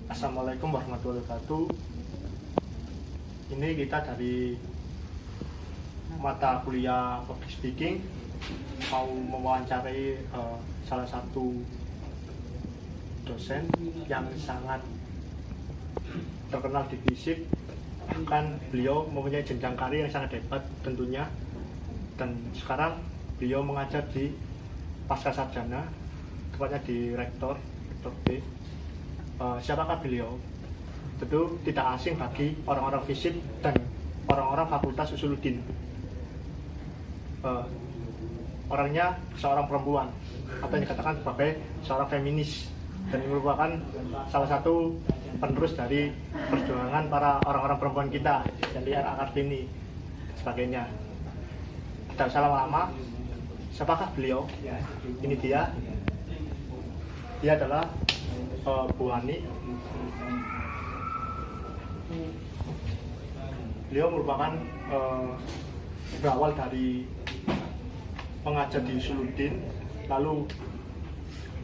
Assalamualaikum warahmatullahi wabarakatuh. Ini kita dari mata kuliah Public Speaking mau mewawancarai salah satu dosen yang sangat terkenal di FISIP. Bahkan beliau mempunyai jenjang karir yang sangat hebat tentunya, dan sekarang beliau mengajar di Pascasarjana, tepatnya di Rektor B. Siapakah beliau? Tentu tidak asing bagi orang-orang FISIP dan orang-orang Fakultas Usuluddin. Orangnya seorang perempuan, atau yang dikatakan sebagai seorang feminis, dan merupakan salah satu penerus dari perjuangan para orang-orang perempuan kita yang di era Kartini sebagainya. Tidak usah lama-lama, siapakah beliau? Ini dia adalah Bu Hani. Beliau merupakan berawal dari mengajar di Usuluddin, lalu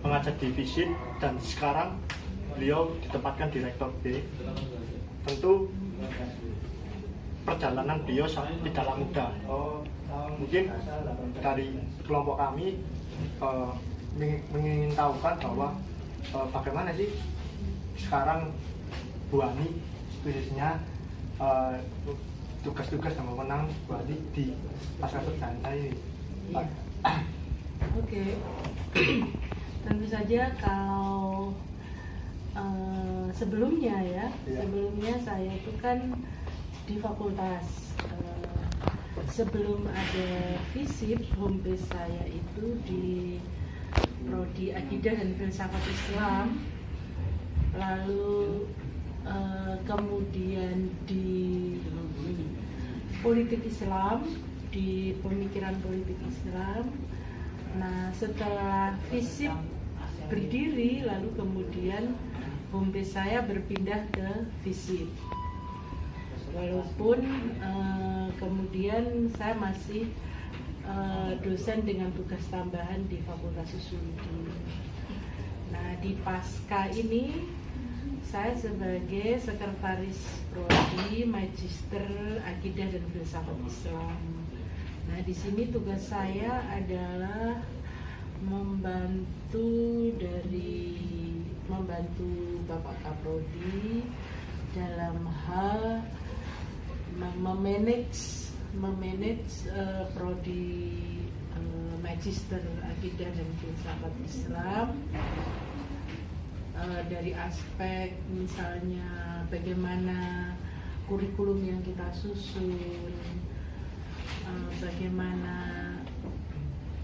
mengajar di FISIP, dan sekarang beliau ditempatkan di Rektor B. Tentu perjalanan beliau tidaklah mudah. Mungkin dari kelompok kami ingin tahukan bahwa bagaimana sih sekarang Bu Hani khususnya tugas-tugas dan wewenang Bu Hani di Pascasarjana ini. Ya. Oke. Tentu saja kalau sebelumnya saya itu kan di fakultas. Sebelum ada FISIP, home base saya itu di Prodi Akidah dan Filsafat Islam, lalu kemudian di Politik Islam, di Pemikiran Politik Islam. Nah, setelah FISIP berdiri, lalu kemudian home base saya berpindah ke FISIP. Walaupun kemudian saya masih dosen dengan tugas tambahan di Fakultas Usuluddin. Nah, di Pasca ini saya sebagai sekretaris prodi Magister Akidah dan Filsafat Islam. Nah, di sini tugas saya adalah membantu Bapak Kaprodi dalam hal memanage prodi Magister Akidah dan Filsafat Islam dari aspek misalnya bagaimana kurikulum yang kita susun, bagaimana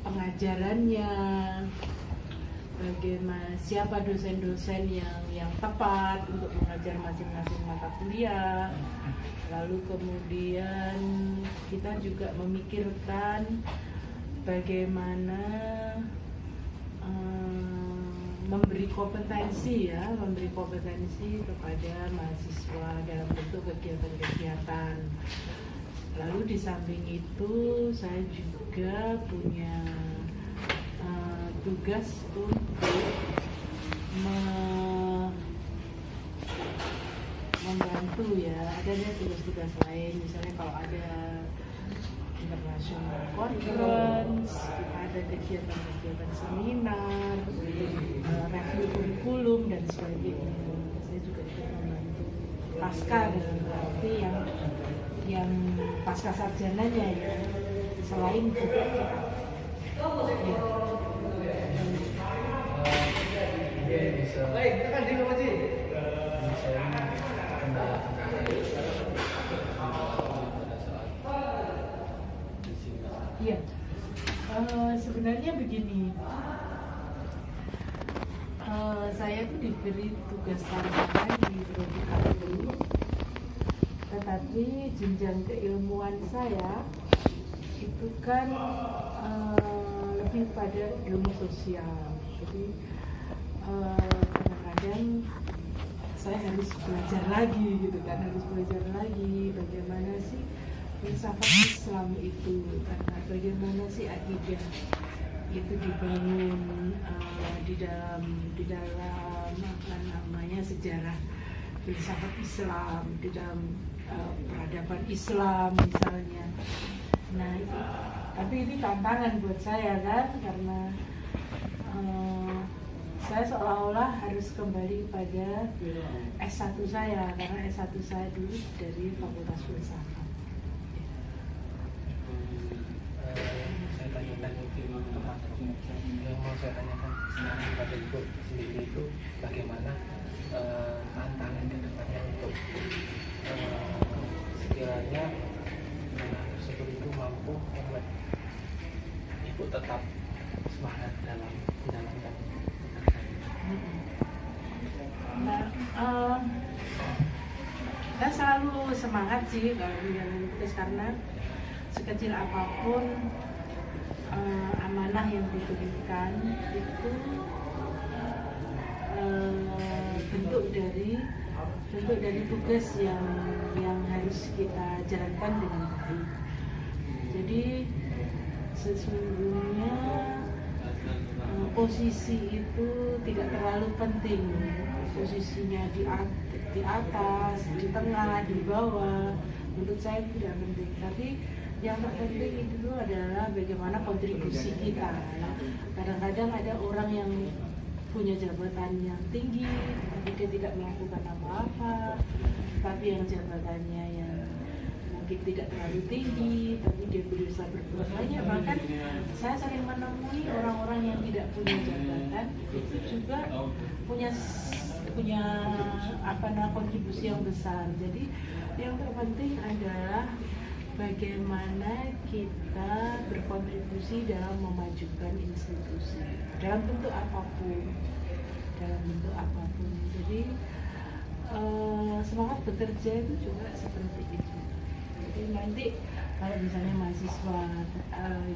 pengajarannya, bagaimana siapa dosen-dosen yang tepat untuk mengajar masing-masing mata kuliah. Lalu kemudian kita juga memikirkan bagaimana memberi kompetensi kepada mahasiswa dalam bentuk kegiatan-kegiatan. Lalu di samping itu saya juga punya tugas untuk membantu adanya tugas-tugas lain, misalnya kalau ada international conference, kita ada kegiatan-kegiatan seminar, review kurikulum dan sebagainya. Saya juga membantu pasca dalam berarti yang pasca sarjananya ya, selain juga Iya, sebenarnya begini, saya tuh diberi tugas tambahan di prodi itu, tetapi jenjang keilmuan saya itu kan lebih pada ilmu sosial. Jadi kadang-kadang saya harus belajar lagi bagaimana sih filsafat Islam itu, karena bagaimana sih akidah itu dibangun di di dalam apa namanya sejarah filsafat Islam, di dalam peradaban Islam misalnya. Nah, tapi ini tantangan buat saya kan, karena saya seolah-olah harus kembali pada S1 saya, karena S1 saya dulu dari Fakultas Filsafat. Saya tanyakan yang mau saya tanyakan kepada Ibu sendiri itu bagaimana tantangan ke depannya untuk sekiranya tersebut itu mampu membuat Ibu tetap semangat dalam menjalankan pekerjaan. Nah, kita selalu semangat sih kalau menjalani tugas, karena sekecil apapun amanah yang diberikan itu bentuk dari tugas yang harus kita jalankan dengan baik. Jadi sesungguhnya posisi itu tidak terlalu penting, posisinya di atas, di tengah, di bawah, menurut saya tidak penting. Tapi yang terpenting itu adalah bagaimana kontribusi kita. Kadang-kadang ada orang yang punya jabatan yang tinggi, tapi dia tidak melakukan apa-apa, tapi yang jabatannya yang mungkin tidak terlalu tinggi, tapi dia berusaha berbuat banyak. Bahkan saya sering menemui orang-orang yang tidak punya jabatan itu juga punya kontribusi yang besar. Jadi yang terpenting adalah bagaimana kita berkontribusi dalam memajukan institusi dalam bentuk apapun. Jadi semangat bekerja itu juga seperti itu. Jadi nanti kalau misalnya mahasiswa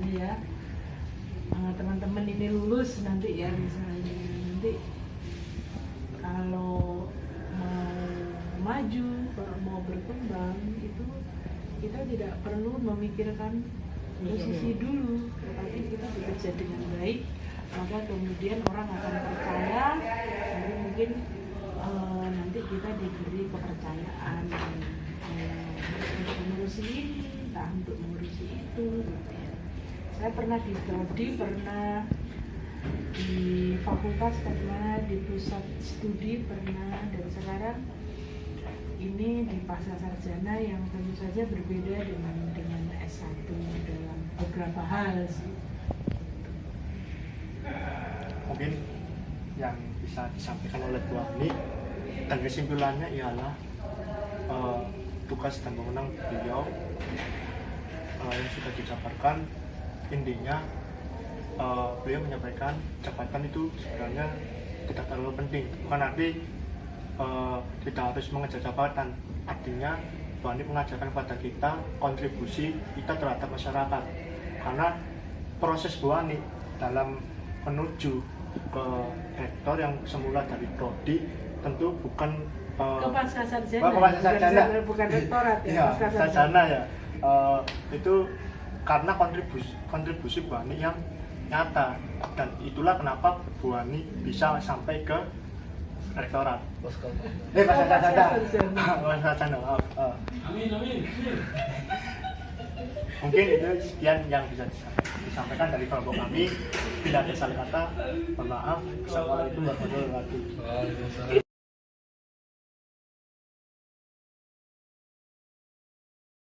ini ya, teman-teman ini lulus nanti ya, misalnya nanti kalau mau maju, mau berkembang itu kita tidak perlu memikirkan posisi dulu, tetapi kita bekerja dengan baik, maka kemudian orang akan percaya, lalu mungkin nanti kita diberi kepercayaan untuk mengurusi ini, entah untuk mengurusi itu. Saya pernah di prodi, pernah di fakultas, pernah di pusat studi, pernah, dan sekarang ini di pasca sarjana yang tentu saja berbeda dengan S1 dalam beberapa hal sih. Mungkin yang bisa disampaikan oleh Bu Ani dan kesimpulannya ialah tugas dan wewenang beliau yang sudah dijabarkan. Intinya beliau menyampaikan jabatan itu sebenarnya tidak terlalu penting, bukan arti tidak harus mengejar jabatan. Artinya Bu Ani mengajarkan kepada kita kontribusi kita terhadap masyarakat, karena proses Bu Ani dalam menuju ke rektor yang semula dari prodi tentu bukan ke pasca sarjana, bukan rektorat ya, pasca sarjana ya. Itu karena kontribusi Bu Ani yang nyata, dan itulah kenapa Bu Ani bisa sampai ke rektorat. Pasca sarjana. Amin. Mungkin itu sekian yang bisa disampaikan dari kelompok kami. Bila ada salah kata, mohon maaf. Assalamualaikum warahmatullahi wabarakatuh.